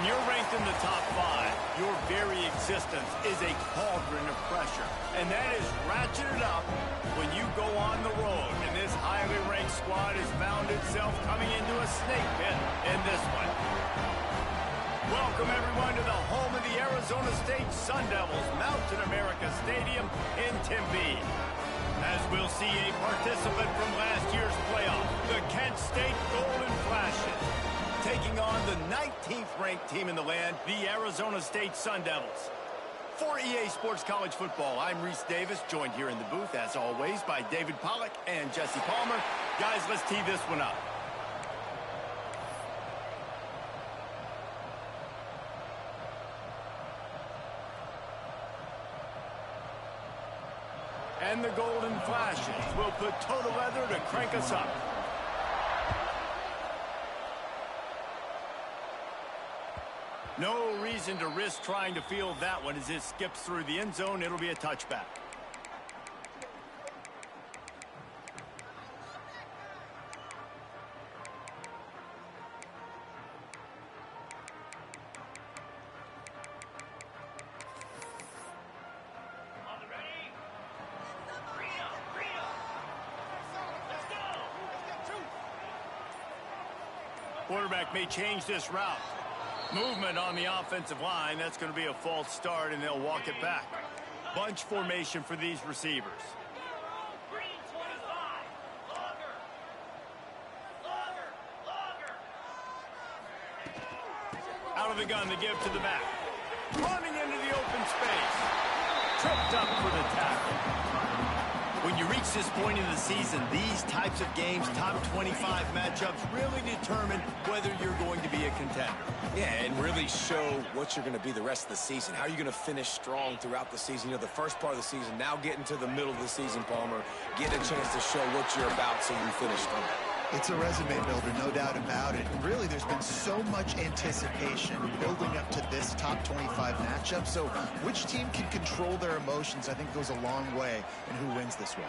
you're ranked in the top 5, your very existence is a cauldron of pressure. And that is ratcheted up when you go on the road. And this highly ranked squad has found itself coming into a snake pit in this one. Welcome, everyone, to the home of the Arizona State Sun Devils, Mountain America Stadium in Tempe. As we'll see a participant from last year's playoff, the Kent State Golden Flashes, taking on the 19th ranked team in the land, the Arizona State Sun Devils. For EA Sports College Football, I'm Reese Davis, joined here in the booth, as always, by David Pollack and Jesse Palmer. Guys, let's tee this one up. And the Golden Flashes will put total leather to crank us up. No reason to risk trying to field that one as it skips through the end zone. It'll be a touchback. Quarterback may change this route. Movement on the offensive line. That's going to be a false start, and they'll walk it back. Bunch formation for these receivers. Out of the gun, the give to the back. Running into the open space. Tripped up for the tackle. When you reach this point in the season, these types of games, top 25 matchups, really determine whether you're going to be a contender. Yeah, and really show what you're going to be the rest of the season. How are you going to finish strong throughout the season? You know, the first part of the season, now getting to the middle of the season, Palmer, get a chance to show what you're about so you finish strong. It's a resume builder, no doubt about it. Really, there's been so much anticipation building up to this top 25 matchup. So which team can control their emotions, I think, goes a long way in who wins this one.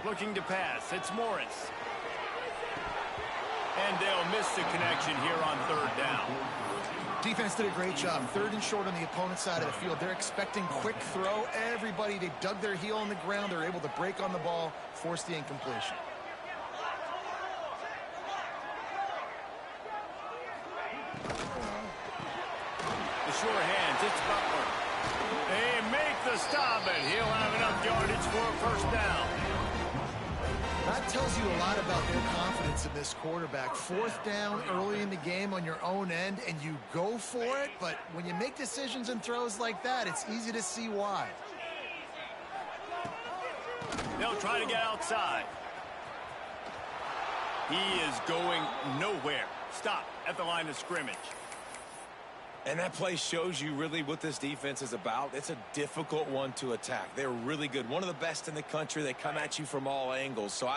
Looking to pass. It's Morris. And they'll miss the connection here on third down. Defense did a great job. Third and short on the opponent's side of the field. They're expecting quick throw. Everybody, they dug their heel on the ground. They're able to break on the ball, force the incompletion. The sure hands, it's Butler. They make the stop, and he'll have enough yardage for a first down. That tells you a lot about their confidence in this quarterback. Fourth down early in the game on your own end, and you go for it, but when you make decisions and throws like that, it's easy to see why. They'll try to get outside. He is going nowhere. Stop at the line of scrimmage. And that play shows you really what this defense is about. It's a difficult one to attack. They're really good. One of the best in the country. They come at you from all angles. So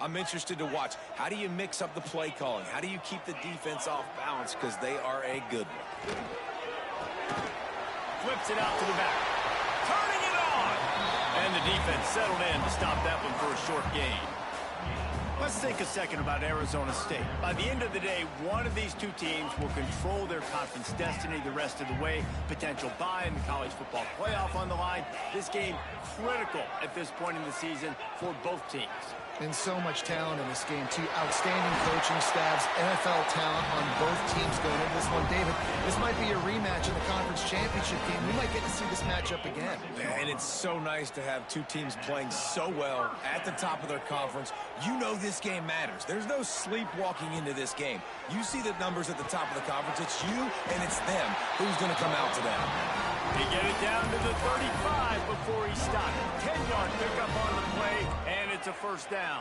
I'm interested to watch. How do you mix up the play calling? How do you keep the defense off balance? Because they are a good one. Flips it out to the back. Turning it on! And the defense settled in to stop that one for a short gain. Let's think a second about Arizona State. By the end of the day, one of these two teams will control their conference destiny the rest of the way. Potential bye in the college football playoff on the line. This game critical at this point in the season for both teams. And so much talent in this game, too. Outstanding coaching staffs, NFL talent on both teams going into this one. David, this might be a rematch in the conference championship game. We might get to see this matchup again. And it's so nice to have two teams playing so well at the top of their conference. You know this game matters. There's no sleepwalking into this game. You see the numbers at the top of the conference. It's you and it's them. Who's going to come out to them? They get it down to the 35 before he stopped. 10-yard pickup on the play, and it's a first down.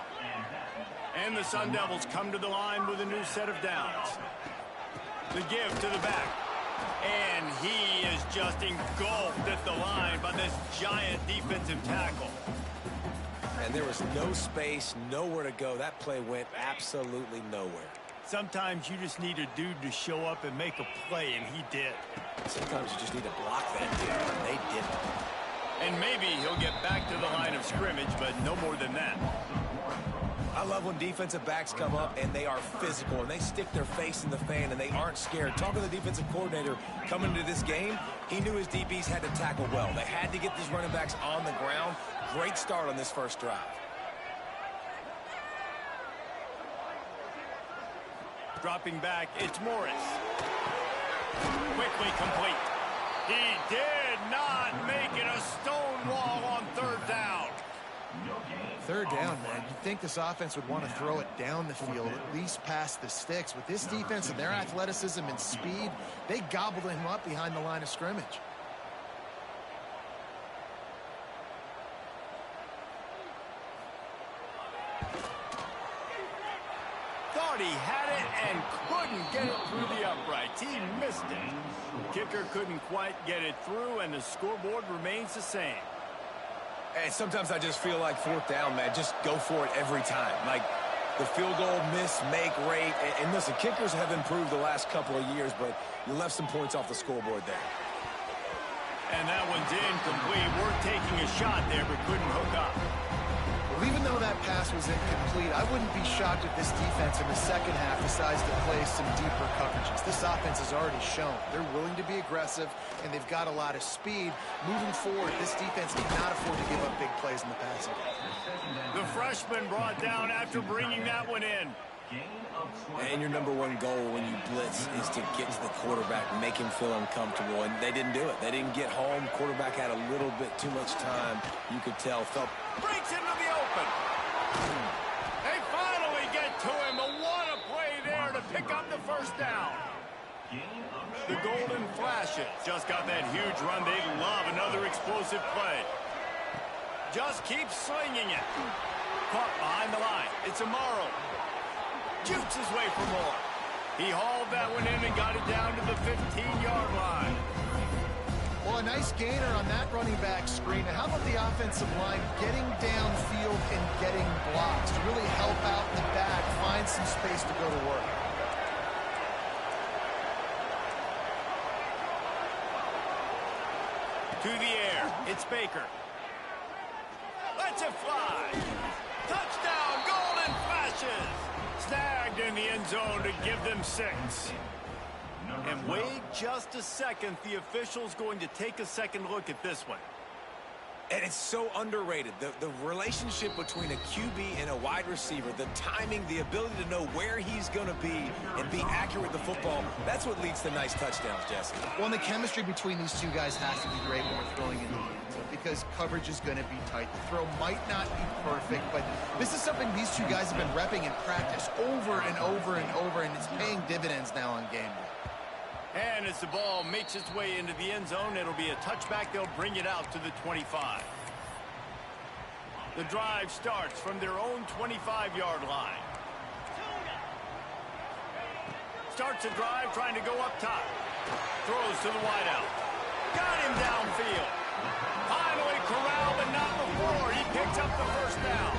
And the Sun Devils come to the line with a new set of downs. The give to the back. And he is just engulfed at the line by this giant defensive tackle. And there was no space, nowhere to go. That play went absolutely nowhere. Sometimes you just need a dude to show up and make a play, and he did. Sometimes you just need to block that dude, and they didn't. And maybe he'll get back to the line of scrimmage, but no more than that. I love when defensive backs come up and they are physical and they stick their face in the fan and they aren't scared. Talking to the defensive coordinator coming into this game, he knew his DBs had to tackle well. They had to get these running backs on the ground. Great start on this first drive. Dropping back, it's Morris. Quickly complete. He did not make it a stone wall on third down. Third down, man. You'd think this offense would want to throw it down the field, at least past the sticks. With this defense and their athleticism and speed, they gobbled him up behind the line of scrimmage. Thought he had it and couldn't get it through the uprights. He missed it. Kicker couldn't quite get it through, and the scoreboard remains the same. And sometimes I just feel like fourth down, man. Just go for it every time. Like the field goal miss, make rate. And listen, kickers have improved the last couple of years, but you left some points off the scoreboard there. And that one's incomplete. We're taking a shot there, but couldn't hook up. Well, even though that pass was incomplete, I wouldn't be shocked if this defense in the second half decides to play some deeper coverages. This offense has already shown they're willing to be aggressive, and they've got a lot of speed. Moving forward, this defense cannot afford to give up big plays in the passing game. The freshman brought down after bringing that one in. And your number one goal when you blitz is to get to the quarterback, make him feel uncomfortable. And they didn't do it. They didn't get home. Quarterback had a little bit too much time. You could tell. Breaks into the open. They finally get to him. But what a play there to pick up the first down. The golden flashes. Just got that huge run. They love another explosive play. Just keep slinging it. Caught behind the line. It's Amaro. Jukes his way for more. He hauled that one in and got it down to the 15-yard line. Well, a nice gainer on that running back screen. And how about the offensive line getting downfield and getting blocks to really help out the back, find some space to go to work. To the air, it's Baker. Lets it fly. Touchdown, golden flashes. Snagged in the end zone to give them 6. And wait just a second. The official's going to take a second look at this one. And it's so underrated. The relationship between a QB and a wide receiver, the timing, the ability to know where he's going to be and be accurate with the football, that's what leads to nice touchdowns, Jesse. Well, and the chemistry between these two guys has to be great when we're throwing in the end zone because coverage is going to be tight. The throw might not be perfect, but this is something these two guys have been repping in practice over and over and over, and it's paying dividends now on game day. And as the ball makes its way into the end zone, it'll be a touchback. They'll bring it out to the 25. The drive starts from their own 25-yard line. Starts a drive trying to go up top. Throws to the wideout. Got him downfield. Finally corralled, but not before. He picks up the first down.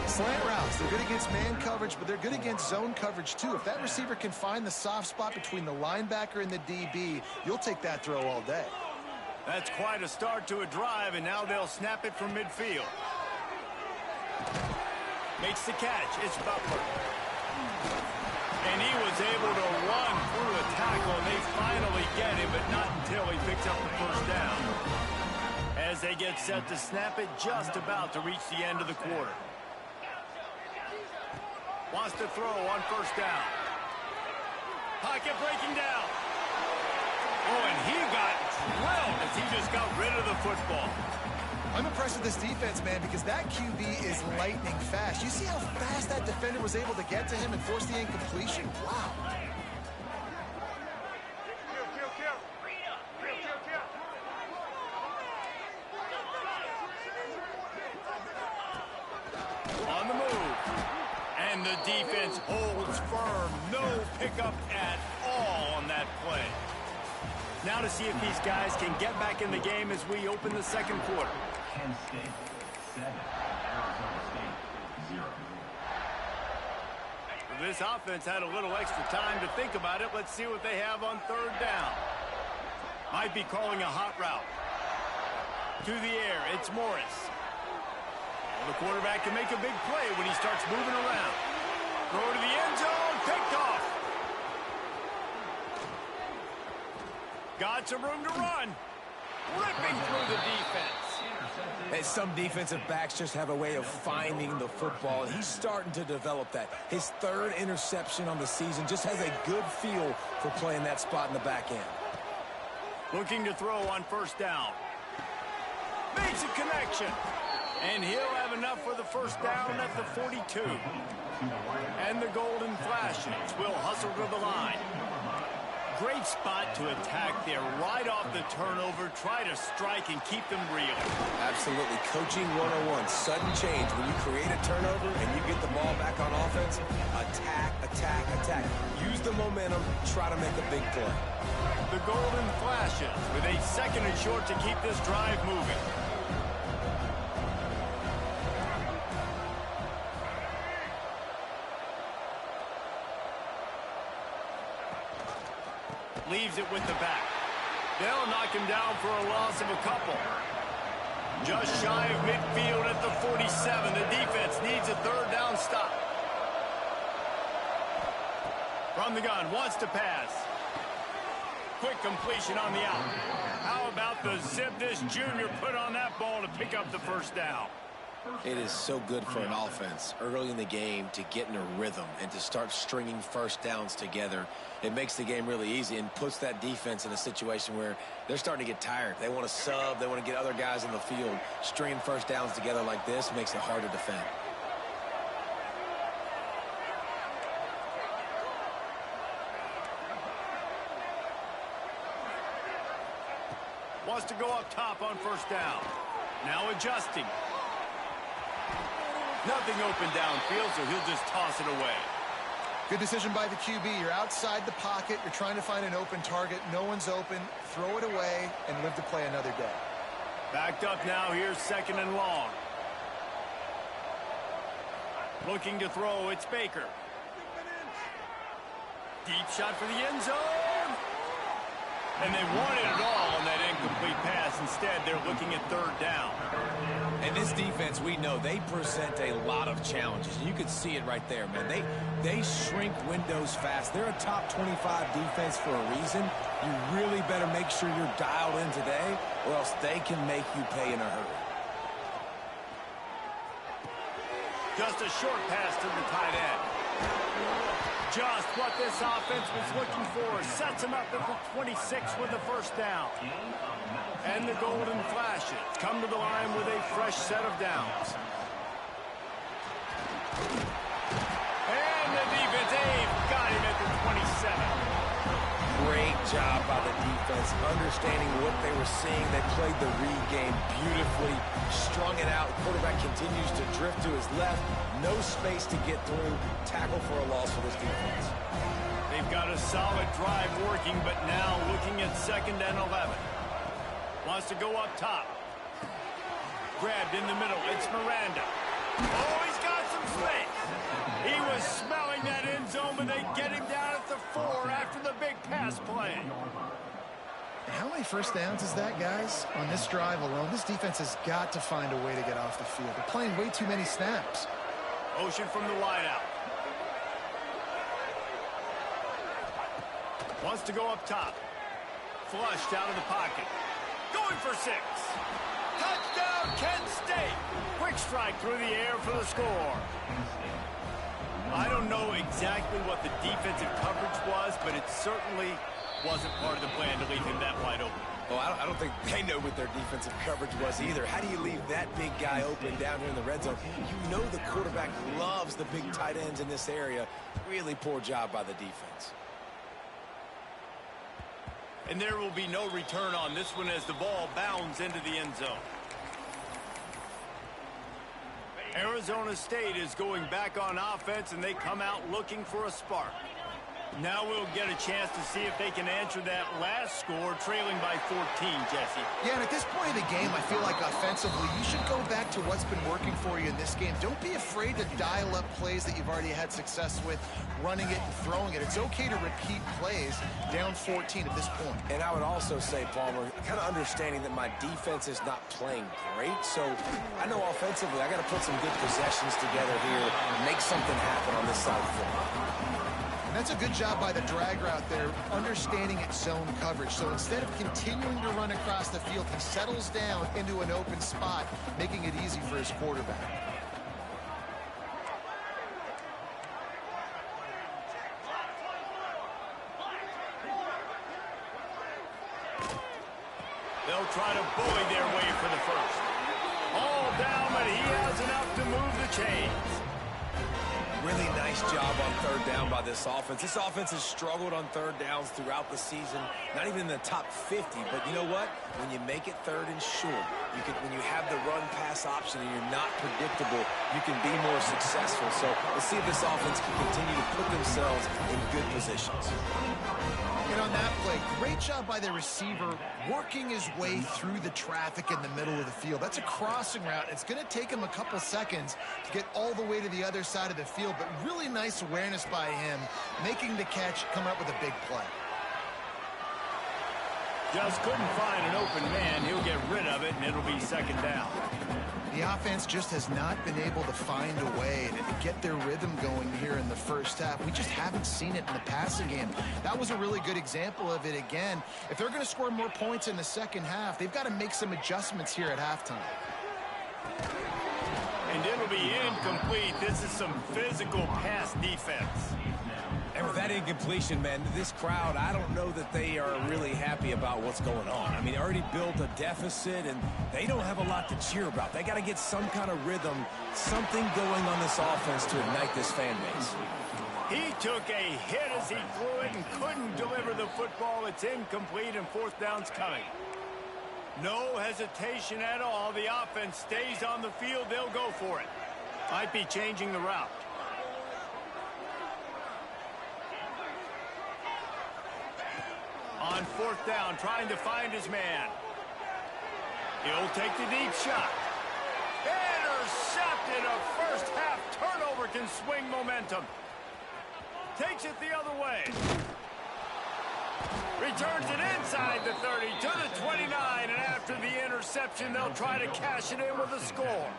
Slant routes, they're good against man coverage, but they're good against zone coverage too. If that receiver can find the soft spot between the linebacker and the DB, you'll take that throw all day. That's quite a start to a drive, and now they'll snap it from midfield. Makes the catch. It's Butler. And he was able to run through a tackle, and they finally get him, but not until he picks up the first down. As they get set to snap it, just about to reach the end of the quarter. Wants to throw on first down. Pocket breaking down. Oh, and he got drilled as he just got rid of the football. I'm impressed with this defense, man, because that QB is lightning fast. You see how fast that defender was able to get to him and force the incompletion? Wow. On the move. And the defense holds firm. No pickup at all on that play. Now to see if these guys can get back in the game as we open the second quarter. Penn State 7, Arizona State 0. This offense had a little extra time to think about it. Let's see what they have on third down. Might be calling a hot route. To the air, it's Morris. The quarterback can make a big play when he starts moving around. Throw to the end zone, picked off. Got some room to run. Ripping through the defense. And some defensive backs just have a way of finding the football, and he's starting to develop that. His third interception on the season, just has a good feel for playing that spot in the back end. Looking to throw on first down. Makes a connection. And he'll have enough for the first down at the 42. And the Golden Flashes will hustle to the line. Great spot to attack there right off the turnover. Try to strike and keep them real. Absolutely. Coaching 101. Sudden change. When you create a turnover and you get the ball back on offense, attack, attack, attack. Use the momentum. Try to make a big play. The Golden Flashes with a second and short to keep this drive moving. Leaves it with the back. They'll knock him down for a loss of a couple. Just shy of midfield at the 47. The defense needs a third down stop. From the gun, wants to pass. Quick completion on the out. How about the zip this junior put on that ball to pick up the first down? It is so good for an offense early in the game to get in a rhythm and to start stringing first downs together. It makes the game really easy and puts that defense in a situation where they're starting to get tired. They want to sub. They want to get other guys on the field. Stringing first downs together like this makes it hard to defend. Wants to go up top on first down. Now adjusting. Nothing open downfield, so he'll just toss it away. Good decision by the QB. You're outside the pocket. You're trying to find an open target. No one's open. Throw it away and live to play another day. Backed up now. Here's second and long. Looking to throw. It's Baker. Deep shot for the end zone. And they wanted it all on that incomplete pass. Instead, they're looking at third down. And this defense, we know, they present a lot of challenges. You can see it right there, man. They shrink windows fast. They're a top 25 defense for a reason. You really better make sure you're dialed in today, or else they can make you pay in a hurry. Just a short pass to the tight end. Just what this offense was looking for. Sets him up at the 26 with the first down. And the Golden Flashes come to the line with a fresh set of downs. And the defense, got him at the 27. Great job by the defense, understanding what they were seeing. They played the read game beautifully, strung it out. The quarterback continues to drift to his left. No space to get through. Tackle for a loss for this defense. They've got a solid drive working, but now looking at second and 11. Wants to go up top. Grabbed in the middle. It's Miranda. Oh, he's got some space. He was smelling that end zone, but they get him down at the 4 after the big pass play. How many first downs is that, guys? On this drive alone, this defense has got to find a way to get off the field. They're playing way too many snaps. Motion from the wideout. Wants to go up top. Flushed out of the pocket. Going for 6. Touchdown, Kent State. Quick strike through the air for the score. I don't know exactly what the defensive coverage was, but it certainly wasn't part of the plan to leave him that wide open. Well, I don't think they know what their defensive coverage was either. How do you leave that big guy open down here in the red zone? You know the quarterback loves the big tight ends in this area. Really poor job by the defense. And there will be no return on this one as the ball bounds into the end zone. Arizona State is going back on offense, and they come out looking for a spark. Now we'll get a chance to see if they can answer that last score, trailing by 14, Jesse. Yeah, and at this point of the game, I feel like offensively, you should go back to what's been working for you in this game. Don't be afraid to dial up plays that you've already had success with, running it and throwing it. It's okay to repeat plays down 14 at this point. And I would also say, Palmer, kind of understanding that my defense is not playing great, so I know offensively I got to put some good possessions together here and make something happen on this side of the football. That's a good job by the drag route there, understanding its zone coverage. So instead of continuing to run across the field, he settles down into an open spot, making it easy for his quarterback. They'll try to bully their way for the first. All down, but he has enough to move the chains. Really nice job on third down by this offense. This offense has struggled on third downs throughout the season, not even in the top 50. But you know what? When you make it third and short, when you have the run-pass option and you're not predictable, you can be more successful. So let's see if this offense can continue to put themselves in good positions. And on that play, great job by the receiver working his way through the traffic in the middle of the field. That's a crossing route. It's going to take him a couple seconds to get all the way to the other side of the field, but really nice awareness by him, making the catch, come up with a big play. Just couldn't find an open man. He'll get rid of it, and it'll be second down. The offense just has not been able to find a way to get their rhythm going here in the first half. We just haven't seen it in the passing game. That was a really good example of it again. If they're going to score more points in the second half, they've got to make some adjustments here at halftime. And it'll be incomplete. This is some physical pass defense. And with that incompletion, man, this crowd, I don't know that they are really happy about what's going on. I mean, they already built a deficit, and they don't have a lot to cheer about. They got to get some kind of rhythm, something going on this offense to ignite this fan base. He took a hit as he threw it and couldn't deliver the football. It's incomplete, and fourth down's coming. No hesitation at all. The offense stays on the field. They'll go for it. Might be changing the route. On fourth down, trying to find his man. He'll take the deep shot. Intercepted. A first half turnover can swing momentum. Takes it the other way. Returns it inside the 30 to the 29, and after the interception, they'll try to cash it in with a score.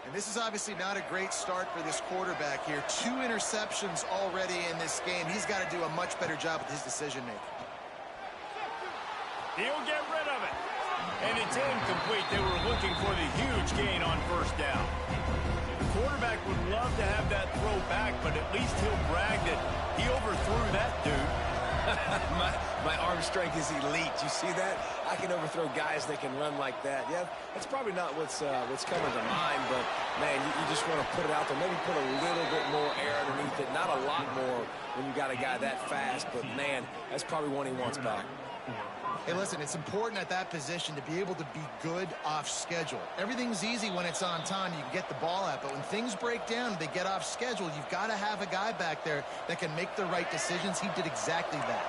And this is obviously not a great start for this quarterback here. 2 interceptions already in this game. He's got to do a much better job with his decision-making. He'll get rid of it. And it's incomplete. They were looking for the huge gain on first down. The quarterback would love to have that throw back, but at least he'll brag that he overthrew that dude. my arm strength is elite. You see that? I can overthrow guys that can run like that. Yeah, that's probably not what's coming to mind, but, man, you just want to put it out there. Maybe put a little bit more air underneath it. Not a lot more when you got a guy that fast, but, man, that's probably one he wants back. Hey, listen, it's important at that position to be able to be good off schedule. Everything's easy when it's on time. You can get the ball out, but when things break down and they get off schedule, you've got to have a guy back there that can make the right decisions. He did exactly that.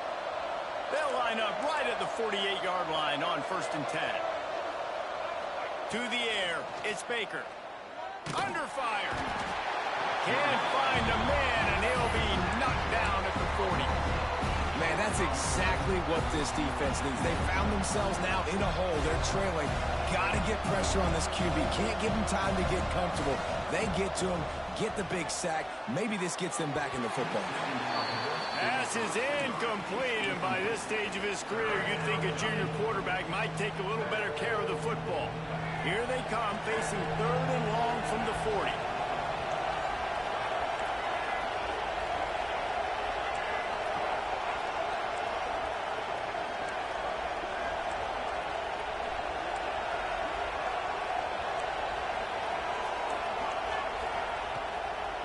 They'll line up right at the 48-yard line on 1st and 10. To the air, it's Baker. Under fire. Can't find a man, and he'll be knocked down at the 40. Man, that's exactly what this defense needs. They found themselves now in a hole. They're trailing. Got to get pressure on this QB. Can't give him time to get comfortable. They get to him, get the big sack. Maybe this gets them back in the football. Pass is incomplete, and by this stage of his career, you'd think a junior quarterback might take a little better care of the football. Here they come, facing 3rd and long from the 40.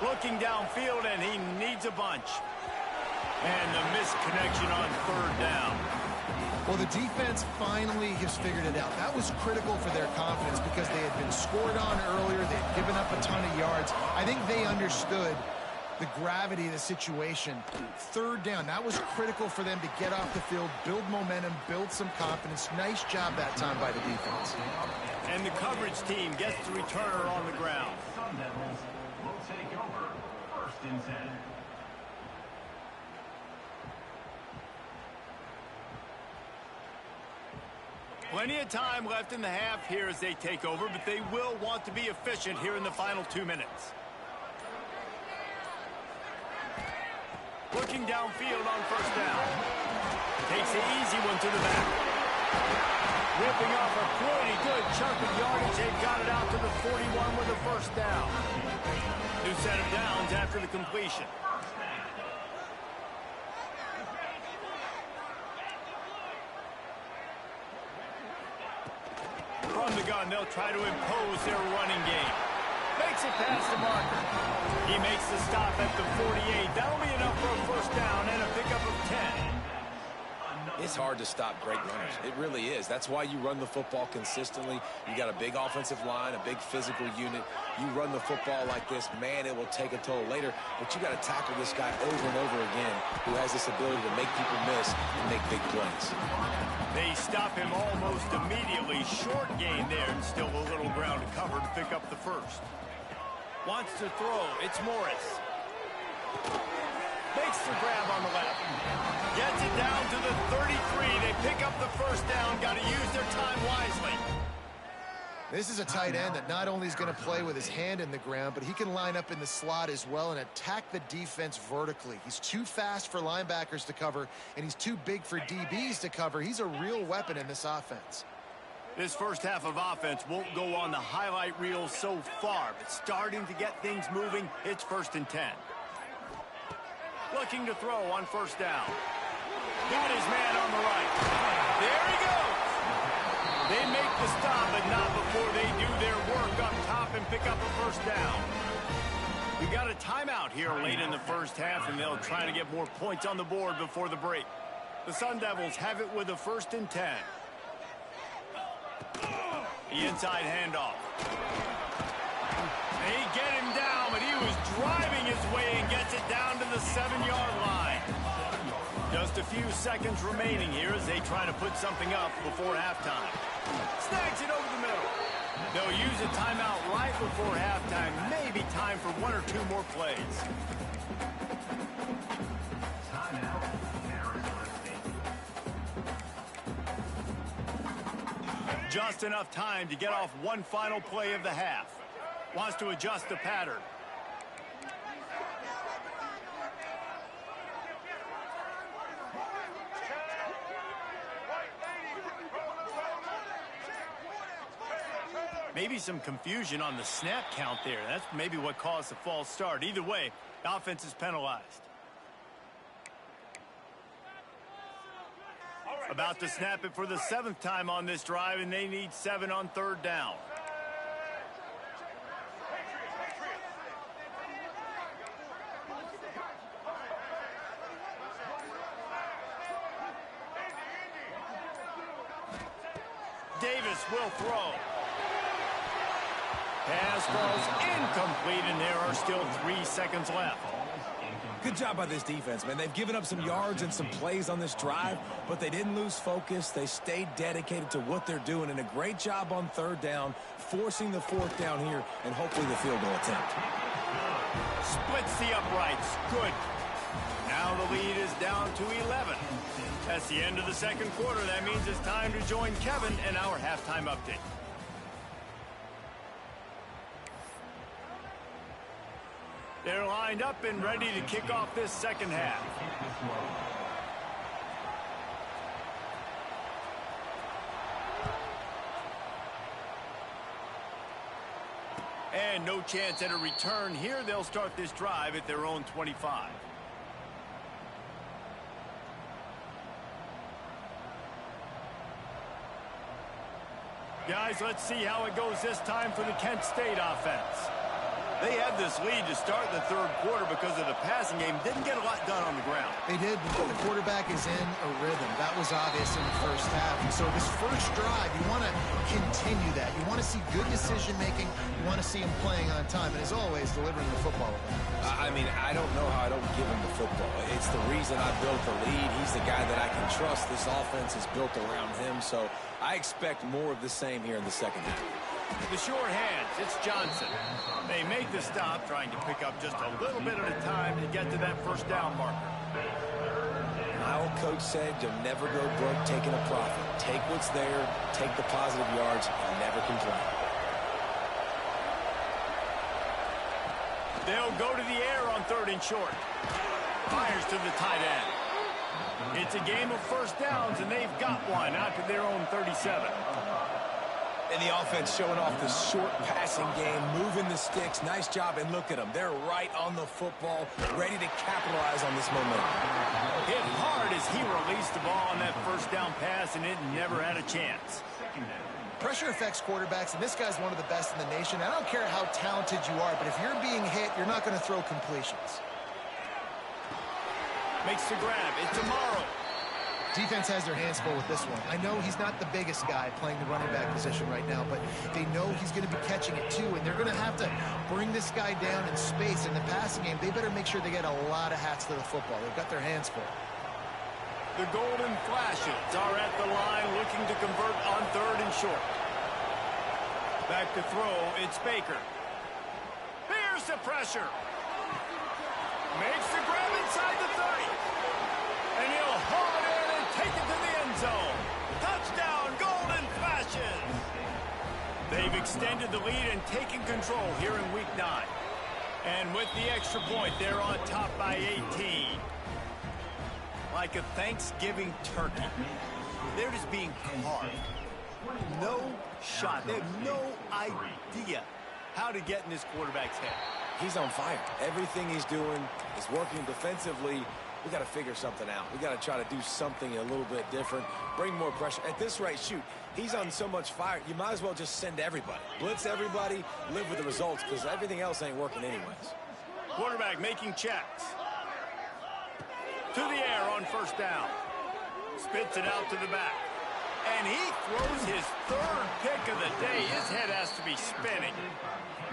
Looking downfield, and he needs a bunch. And the misconnection on 3rd down. Well, the defense finally has figured it out. That was critical for their confidence because they had been scored on earlier. They had given up a ton of yards. I think they understood the gravity of the situation. Third down, that was critical for them to get off the field, build momentum, build some confidence. Nice job that time by the defense. And the coverage team gets the returner on the ground. Sun Devils will take over 1st and 10. Plenty of time left in the half here as they take over, but they will want to be efficient here in the final 2 minutes. Looking downfield on 1st down. Takes the easy one to the back. Ripping off a pretty good chunk of yardage. They've got it out to the 41 with a 1st down. New set of downs after the completion. From the gun, they'll try to impose their running game. Makes it past the marker. He makes the stop at the 48. That'll be enough for a 1st down and a pickup of 10. It's hard to stop great runners. It really is. That's why you run the football consistently. You got a big offensive line, a big physical unit. You run the football like this, man, it will take a toll later. But you got to tackle this guy over and over again who has this ability to make people miss and make big plays. They stop him almost immediately. Short gain there and still a little ground to cover to pick up the 1st. Wants to throw. It's Morris. Makes the grab on the left. Gets it down to the 33. They pick up the 1st down. Got to use their time wisely. This is a tight end that not only is going to play with his hand in the ground, but he can line up in the slot as well and attack the defense vertically. He's too fast for linebackers to cover, and he's too big for DBs to cover. He's a real weapon in this offense. This 1st half of offense won't go on the highlight reel so far, but starting to get things moving. It's 1st and 10. Looking to throw on 1st down. Got his man on the right. There he goes. They make the stop, but not before they do their work up top and pick up a 1st down. We got a timeout here late in the 1st half, and they'll try to get more points on the board before the break. The Sun Devils have it with a 1st and 10. The inside handoff. They get him down, but he was driving his way and gets it down to the 7-yard line. Just a few seconds remaining here as they try to put something up before halftime. Snags it over the middle. They'll use a timeout right before halftime. Maybe time for 1 or 2 more plays. Timeout, Arizona State. Just enough time to get off one final play of the half. Wants to adjust the pattern. Maybe some confusion on the snap count there. That's maybe what caused the false start. Either way, the offense is penalized. About to snap it for the 7th time on this drive, and they need 7 on 3rd down. Davis will throw. Pass falls incomplete, and there are still 3 seconds left. Good job by this defense, man. They've given up some yards and some plays on this drive, but they didn't lose focus. They stayed dedicated to what they're doing, and a great job on 3rd down, forcing the 4th down here, and hopefully the field goal attempt. Splits the uprights. Good. Now the lead is down to 11. That's the end of the 2nd quarter. That means it's time to join Kevin in our halftime update. They're lined up and ready to kick off this 2nd half. And no chance at a return here. They'll start this drive at their own 25. Guys, let's see how it goes this time for the Kent State offense. They had this lead to start the third quarter because of the passing game. Didn't get a lot done on the ground. They did, but the quarterback is in a rhythm. That was obvious in the first half. And so this first drive, you want to continue that. You want to see good decision-making. You want to see him playing on time. And as always, delivering the football. I mean, I don't know how I don't give him the football. It's the reason I built the lead. He's the guy that I can trust. This offense is built around him. So I expect more of the same here in the second half. The short hands, it's Johnson. They make the stop, trying to pick up just a little bit at a time to get to that first down marker. My old coach said you'll never go broke taking a profit. Take what's there, take the positive yards, and never complain. They'll go to the air on third and short. Fires to the tight end. It's a game of first downs, and they've got one out to their own 37. And the offense showing off the short passing game, moving the sticks. Nice job, and look at them. They're right on the football, ready to capitalize on this momentum. Hit hard as he released the ball on that first down pass, and it never had a chance. Pressure affects quarterbacks, and this guy's one of the best in the nation. I don't care how talented you are, but if you're being hit, you're not going to throw completions. Makes the grab. It's Amaro. Defense has their hands full with this one. I know he's not the biggest guy playing the running back position right now, but they know he's going to be catching it too, and they're going to have to bring this guy down in space. In the passing game, they better make sure they get a lot of hats to the football. They've got their hands full. The Golden Flashes are at the line looking to convert on third and short. Back to throw, it's Baker. Here's the pressure. Makes the grab inside the 30. And he'll haul it in and take it to the end zone. Touchdown, Golden Flashes. They've extended the lead and taken control here in Week 9. And with the extra point, they're on top by 18. Like a Thanksgiving turkey. They're just being carved. No shot. They have no idea how to get in this quarterback's head. He's on fire. Everything he's doing is working defensively. We got to figure something out. We got to try to do something a little bit different. Bring more pressure. At this rate, shoot, he's on so much fire, you might as well just send everybody. Blitz everybody, live with the results, because everything else ain't working anyways. Quarterback making checks. To the air on first down. Spits it out to the back. And he throws his third pick of the day. His head has to be spinning.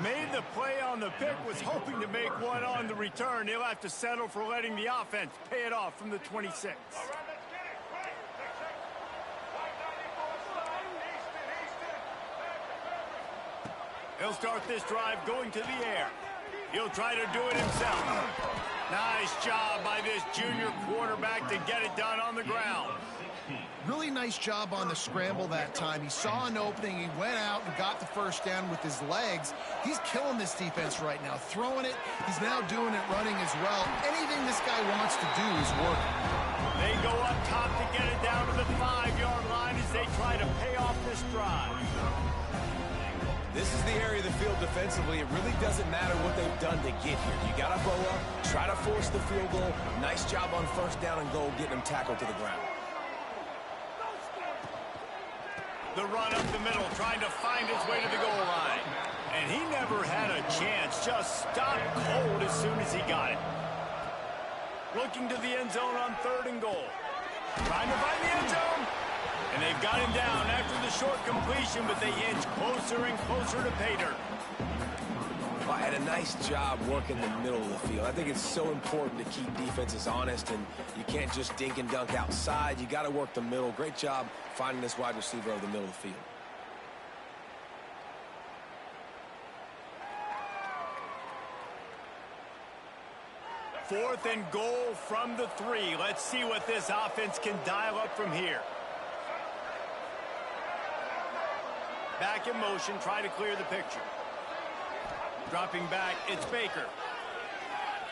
Made the play on the pick, was hoping to make one on the return. He'll have to settle for letting the offense pay it off from the 26. He'll start this drive going to the air. He'll try to do it himself. Nice job by this junior quarterback to get it done on the ground. Really nice job on the scramble that time. He saw an opening. He went out and got the first down with his legs. He's killing this defense right now. Throwing it. He's now doing it running as well. Anything this guy wants to do is working. They go up top to get it down to the 5-yard line as they try to pay off this drive. This is the area of the field defensively. It really doesn't matter what they've done to get here. You got to bow up, try to force the field goal. Nice job on first down and goal, getting them tackled to the ground. The run up the middle, trying to find his way to the goal line. And he never had a chance, just stopped cold as soon as he got it. Looking to the end zone on third and goal. Trying to find the end zone. And they've got him down after the short completion, but they inch closer and closer to pay dirt. Well, had a nice job working the middle of the field. I think it's so important to keep defenses honest, and you can't just dink and dunk outside. You got to work the middle. Great job finding this wide receiver over the middle of the field. Fourth and goal from the 3. Let's see what this offense can dial up from here. Back in motion, try to clear the picture. Dropping back, it's Baker.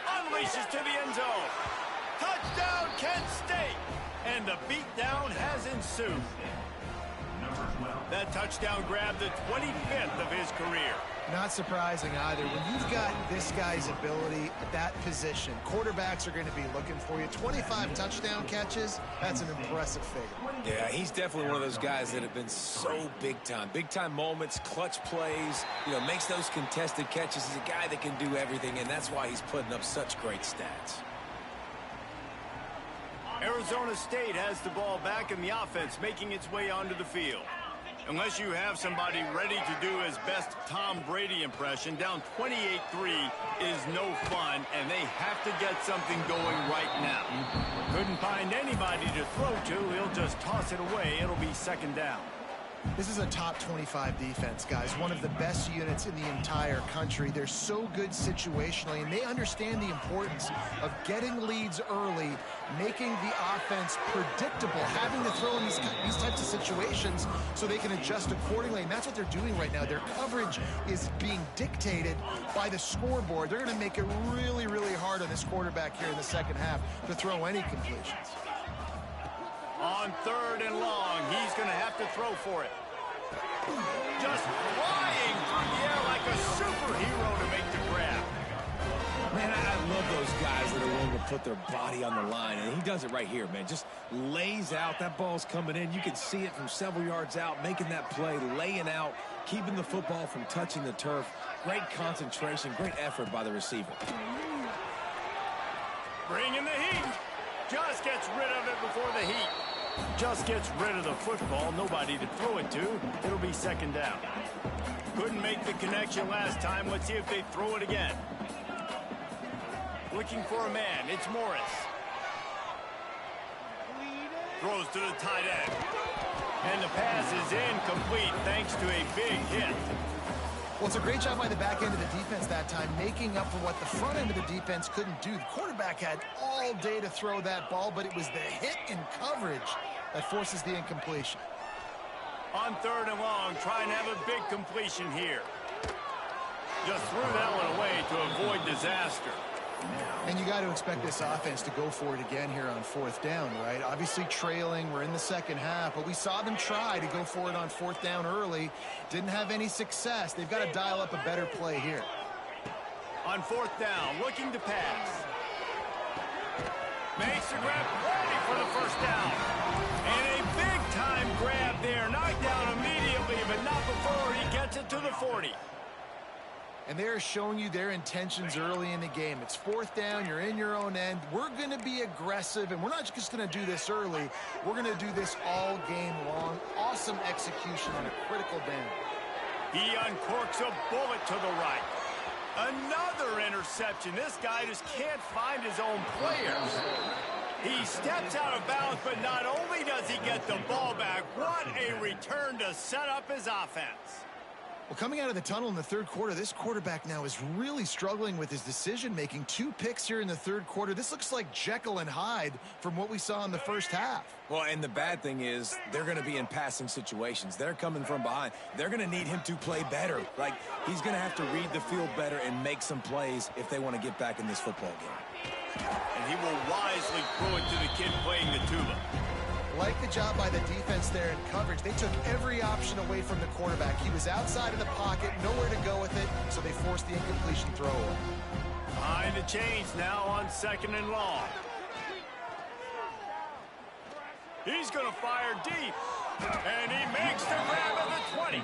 Unleashes to the end zone. Touchdown, Kent State. And the beatdown has ensued. That touchdown grabbed the 25th of his career. Not surprising either. When you've got this guy's ability at that position, quarterbacks are going to be looking for you. 25 touchdown catches, that's an impressive figure. Yeah, he's definitely one of those guys that have been so big time. Big time moments, clutch plays, makes those contested catches. He's a guy that can do everything, and that's why he's putting up such great stats. Arizona State has the ball back in the offense, making its way onto the field. Unless you have somebody ready to do his best Tom Brady impression, down 28-3 is no fun, and they have to get something going right now. Couldn't find anybody to throw to. He'll just toss it away. It'll be second down. This is a top 25 defense, guys. One of the best units in the entire country. They're so good situationally, and they understand the importance of getting leads early, making the offense predictable, having to throw in these types of situations so they can adjust accordingly. And that's what they're doing right now. Their coverage is being dictated by the scoreboard. They're going to make it really, really hard on this quarterback here in the second half to throw any completions. On third and long, he's going to have to throw for it. Just flying through the air like a superhero to make the grab. Man, I love those guys that are willing to put their body on the line, and he does it right here, man. Just lays out. That ball's coming in. You can see it from several yards out, making that play, laying out, keeping the football from touching the turf. Great concentration, great effort by the receiver. Bringing the heat. Just gets rid of it before the heat. Just gets rid of the football. Nobody to throw it to. It'll be second down. Couldn't make the connection last time. Let's see if they throw it again. Looking for a man. It's Morris. Throws to the tight end. And the pass is incomplete thanks to a big hit. Well, it's a great job by the back end of the defense that time, making up for what the front end of the defense couldn't do. The quarterback had all day to throw that ball, but it was the hit in coverage that forces the incompletion. On third and long, try and have a big completion here. Just threw that one away to avoid disaster. And you got to expect this offense to go for it again here on fourth down, right? Obviously trailing, we're in the second half, but we saw them try to go for it on fourth down early. Didn't have any success. They've got to dial up a better play here. On fourth down, looking to pass. Makes the grab, ready for the first down. And a big-time grab there. Knocked down immediately, but not before he gets it to the 40. And they're showing you their intentions early in the game. It's fourth down. You're in your own end. We're going to be aggressive, and we're not just going to do this early. We're going to do this all game long. Awesome execution on a critical down. He uncorks a bullet to the right. Another interception. This guy just can't find his own players. He steps out of bounds, but not only does he get the ball back, what a return to set up his offense. Well, coming out of the tunnel in the third quarter, this quarterback now is really struggling with his decision-making. 2 picks here in the third quarter. This looks like Jekyll and Hyde from what we saw in the first half. Well, and the bad thing is they're going to be in passing situations. They're coming from behind. They're going to need him to play better. Like, he's going to have to read the field better and make some plays if they want to get back in this football game. And he will wisely throw it to the kid playing the tuba. Like the job by the defense there in coverage. They took every option away from the quarterback. He was outside of the pocket, nowhere to go with it, so they forced the incompletion throw away. Behind the chains now on second and long. He's going to fire deep, and he makes the grab at the 20.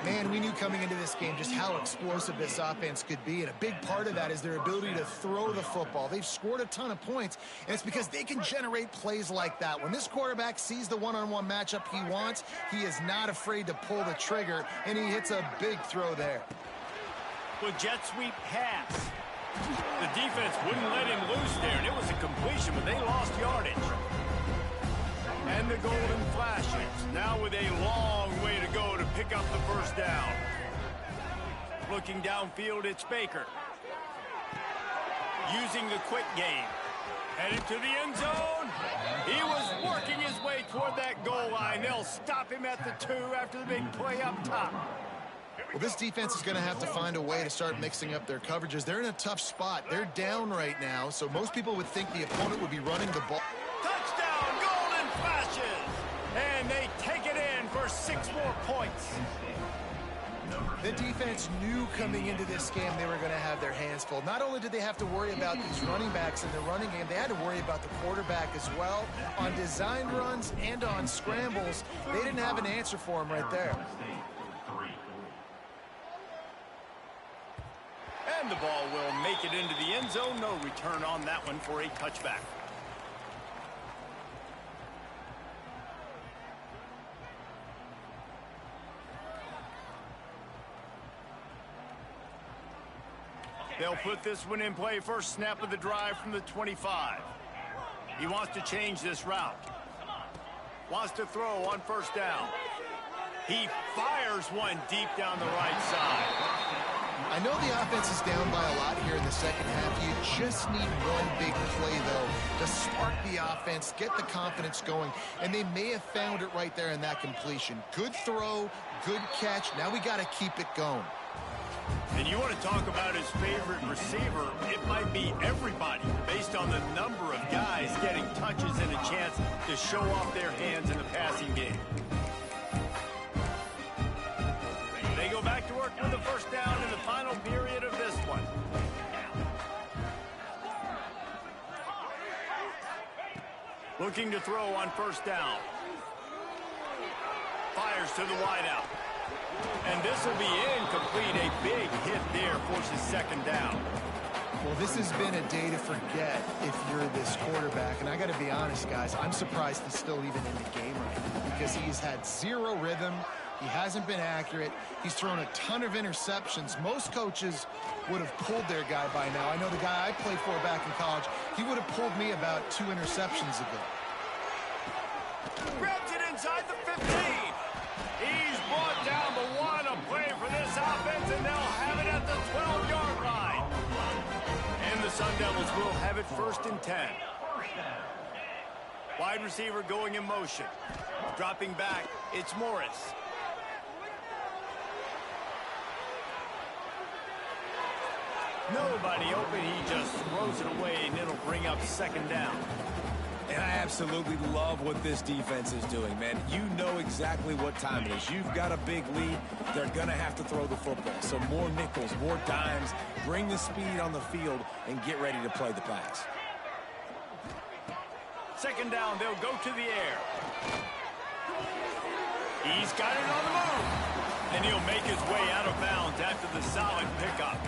Man, we knew coming into this game just how explosive this offense could be, and a big part of that is their ability to throw the football. They've scored a ton of points, and it's because they can generate plays like that. When this quarterback sees the one-on-one matchup he wants, he is not afraid to pull the trigger, and he hits a big throw there. With jet sweep pass. The defense wouldn't let him loose there, and it was a completion, but they lost yardage. And the golden flashes, now with a long way to go to pick up the first down. Looking downfield, it's Baker. Using the quick game. Headed to the end zone. He was working his way toward that goal line. They'll stop him at the 2 after the big play up top. Well, this defense is going to have to find a way to start mixing up their coverages. They're in a tough spot. They're down right now, so most people would think the opponent would be running the ball. Touchdown, golden flashes! And they take it in for 6 more points. The defense knew coming into this game they were going to have their hands full. Not only did they have to worry about these running backs in the running game, they had to worry about the quarterback as well. On design runs and on scrambles, they didn't have an answer for him right there. And the ball will make it into the end zone. No return on that one for a touchback. They'll put this one in play. First snap of the drive from the 25. He wants to change this route. Wants to throw on first down. He fires one deep down the right side. I know the offense is down by a lot here in the second half. You just need one big play, though, to spark the offense, get the confidence going, and they may have found it right there in that completion. Good throw, good catch. Now we got to keep it going. And you want to talk about his favorite receiver, it might be everybody, based on the number of guys getting touches and a chance to show off their hands in the passing game. They go back to work with the first down in the final period of this one. Looking to throw on first down. Fires to the wideout. And this will be incomplete. A big hit there forces second down. Well, this has been a day to forget if you're this quarterback. And I got to be honest, guys, I'm surprised he's still even in the game right now because he's had zero rhythm. He hasn't been accurate. He's thrown a ton of interceptions. Most coaches would have pulled their guy by now. I know the guy I played for back in college, he would have pulled me about 2 interceptions ago. Grabs it inside the 15. He's brought down, but what a play for this offense, and they'll have it at the 12-yard line. And the Sun Devils will have it 1st and 10. Wide receiver going in motion. Dropping back, it's Morris. Nobody open, he just throws it away, and it'll bring up second down. And I absolutely love what this defense is doing, man. You know exactly what time it is. You've got a big lead. They're going to have to throw the football. So more nickels, more dimes, bring the speed on the field, and get ready to play the pass. Second down, they'll go to the air. He's got it on the move. And he'll make his way out of bounds after the solid pickup.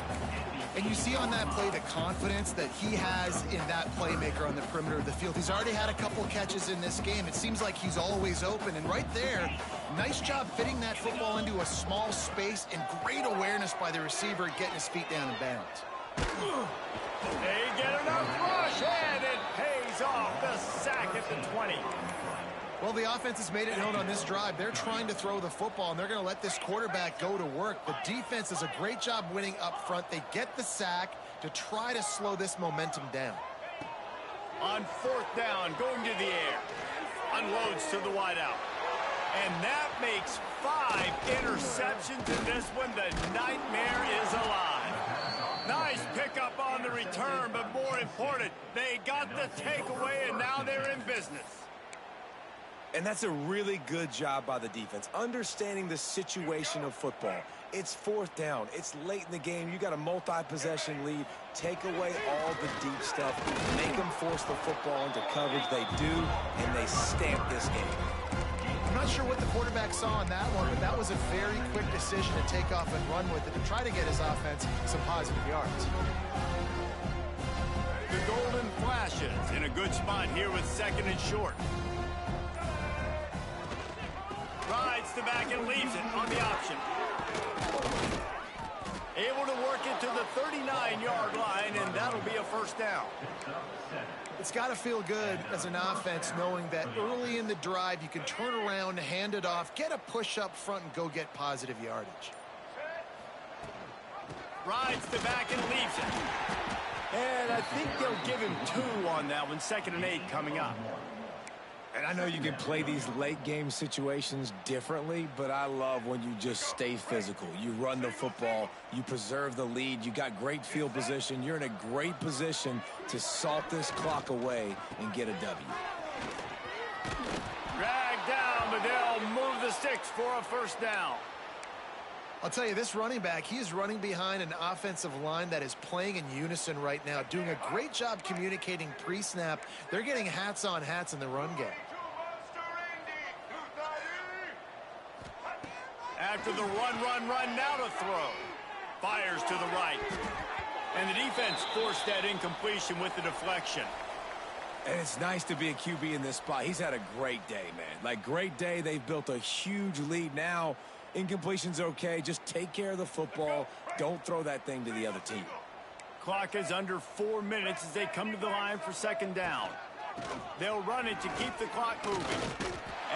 And you see on that play the confidence that he has in that playmaker on the perimeter of the field. He's already had a couple catches in this game. It seems like he's always open. And right there, nice job fitting that football into a small space and great awareness by the receiver getting his feet down in bounds. They get enough rush, and it pays off the sack at the 20. Well, the offense has made it known on this drive. They're trying to throw the football, and they're going to let this quarterback go to work. The defense does a great job winning up front. They get the sack to try to slow this momentum down. On 4th down, going to the air. Unloads to the wideout. And that makes 5 interceptions in this one. The nightmare is alive. Nice pickup on the return, but more important, they got the takeaway, and now they're in business. And that's a really good job by the defense, understanding the situation of football. It's 4th down. It's late in the game. You got a multi-possession lead. Take away all the deep stuff. Make them force the football into coverage. They do, and they stamp this game. I'm not sure what the quarterback saw on that one, but that was a very quick decision to take off and run with it to try to get his offense some positive yards. The golden flashes in a good spot here with 2nd and short. Rides the back and leaves it on the option. Able to work it to the 39-yard line, and that'll be a 1st down. It's got to feel good as an offense knowing that early in the drive you can turn around, hand it off, get a push up front, and go get positive yardage. Rides the back and leaves it. And I think they'll give him 2 on that one. 2nd and 8 coming up. And I know you can play these late game situations differently, but I love when you just stay physical. You run the football, you preserve the lead, you got great field position. You're in a great position to salt this clock away and get a W. Dragged down, but they'll move the sticks for a first down. I'll tell you, this running back, he is running behind an offensive line that is playing in unison right now, doing a great job communicating pre-snap. They're getting hats on hats in the run game. After the run, now to throw. Fires to the right. And the defense forced that incompletion with the deflection. And it's nice to be a QB in this spot. He's had a great day, man. Like, great day. They've built a huge lead now. Incompletion's okay. Just take care of the football. Don't throw that thing to the other team. Clock is under 4 minutes as they come to the line for second down. They'll run it to keep the clock moving.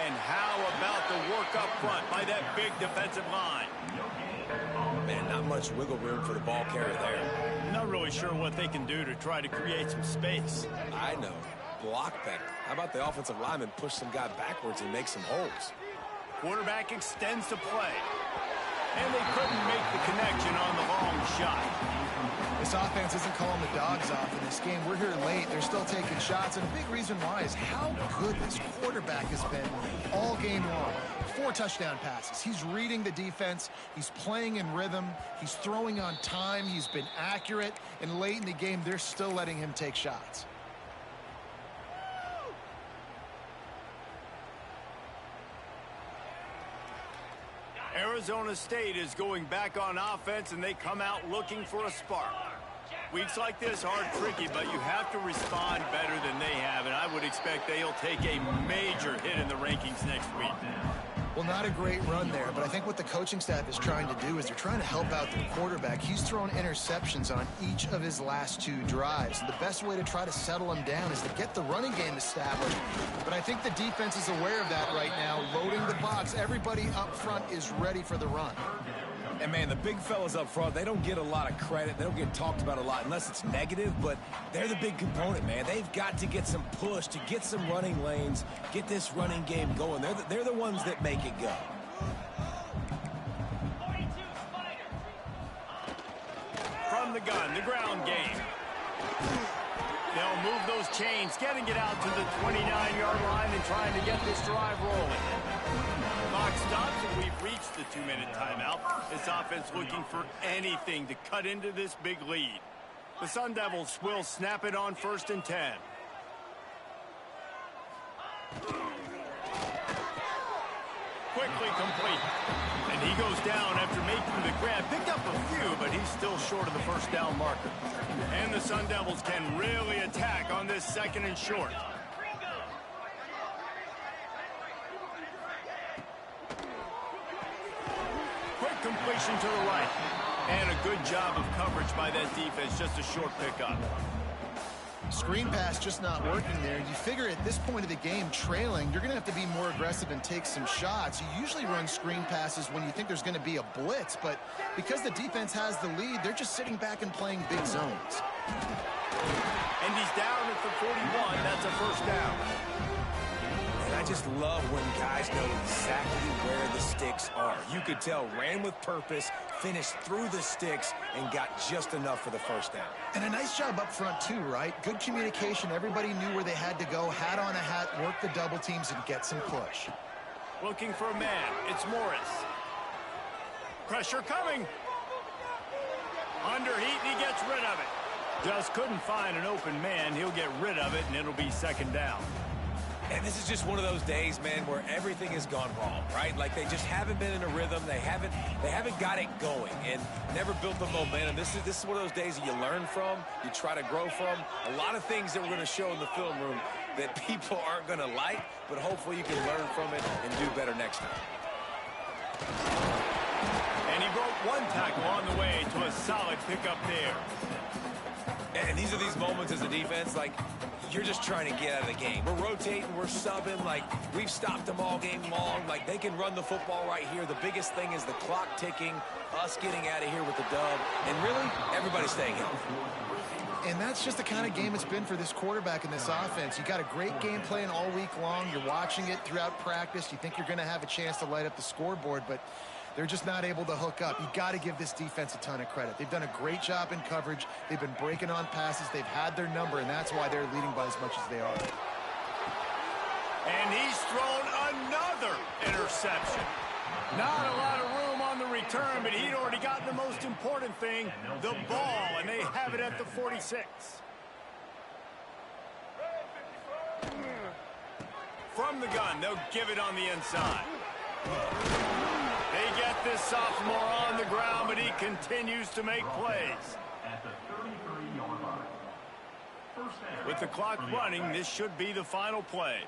And how about the work up front by that big defensive line? Man, not much wiggle room for the ball carrier there. Not really sure what they can do to try to create some space. I know. Block better. How about the offensive lineman push some guy backwards and make some holes? Quarterback extends the play. And they couldn't make the connection on the long shot. This offense isn't calling the dogs off in this game. We're here late. They're still taking shots. And a big reason why is how good this quarterback has been all game long. 4 touchdown passes. He's reading the defense. He's playing in rhythm. He's throwing on time. He's been accurate. And late in the game, they're still letting him take shots. Arizona State is going back on offense, and they come out looking for a spark. Weeks like this are tricky, but you have to respond better than they have, and I would expect they'll take a major hit in the rankings next week. Well, not a great run there, but I think what the coaching staff is trying to do is they're trying to help out their quarterback. He's thrown interceptions on each of his last 2 drives. The best way to try to settle him down is to get the running game established. But I think the defense is aware of that right now, loading the box. Everybody up front is ready for the run. And, man, the big fellas up front, they don't get a lot of credit. They don't get talked about a lot unless it's negative, but they're the big component, man. They've got to get some push, to get some running lanes, get this running game going. They're the ones that make it go. From the gun, the ground game. They'll move those chains, getting it out to the 29-yard line and trying to get this drive rolling. Clock stops, and we've reached the 2-minute timeout. This offense looking for anything to cut into this big lead. The Sun Devils will snap it on 1st and 10. Quickly complete. And he goes down after making the grab. Picked up a few, but he's still short of the first down marker. And the Sun Devils can really attack on this 2nd and short. Quick completion to the right. And a good job of coverage by that defense. Just a short pickup. Screen pass just not working there. You figure at this point of the game, trailing, you're going to have to be more aggressive and take some shots. You usually run screen passes when you think there's going to be a blitz, but because the defense has the lead, they're just sitting back and playing big zones. And he's down at the 41. That's a first down. And I just love when guys know exactly where the sticks are. You could tell, ran with purpose, finished through the sticks, and got just enough for the first down. And a nice job up front too, right? Good communication. Everybody knew where they had to go. Hat on a hat, work the double teams, and get some push. Looking for a man. It's Morris. Pressure coming. Under heat, and he gets rid of it. Just couldn't find an open man. He'll get rid of it, and it'll be 2nd down. And this is just one of those days, man, where everything has gone wrong, right? Like they just haven't been in a rhythm. They haven't got it going and never built the momentum. This is one of those days that you learn from, you try to grow from. A lot of things that we're going to show in the film room that people aren't going to like, but hopefully you can learn from it and do better next time. And he broke 1 tackle on the way to a solid pickup there. And these are these moments as a defense, like, you're just trying to get out of the game. We're rotating, we're subbing, like, we've stopped them all game long. Like, they can run the football right here. The biggest thing is the clock ticking, us getting out of here with the dub, and really, everybody staying healthy. And that's just the kind of game it's been for this quarterback in this offense. You got a great game plan all week long. You're watching it throughout practice. You think you're going to have a chance to light up the scoreboard, but they're just not able to hook up. You got to give this defense a ton of credit. They've done a great job in coverage. They've been breaking on passes. They've had their number, and that's why they're leading by as much as they are. And he's thrown another interception. interception. Not a lot of room on the return, but he'd already gotten the most important thing, the ball, and they have it at the 46. From the gun, they'll give it on the inside. They get this sophomore on the ground, but he continues to make plays. At the 33-yard line. First down. With the clock running, this should be the final play.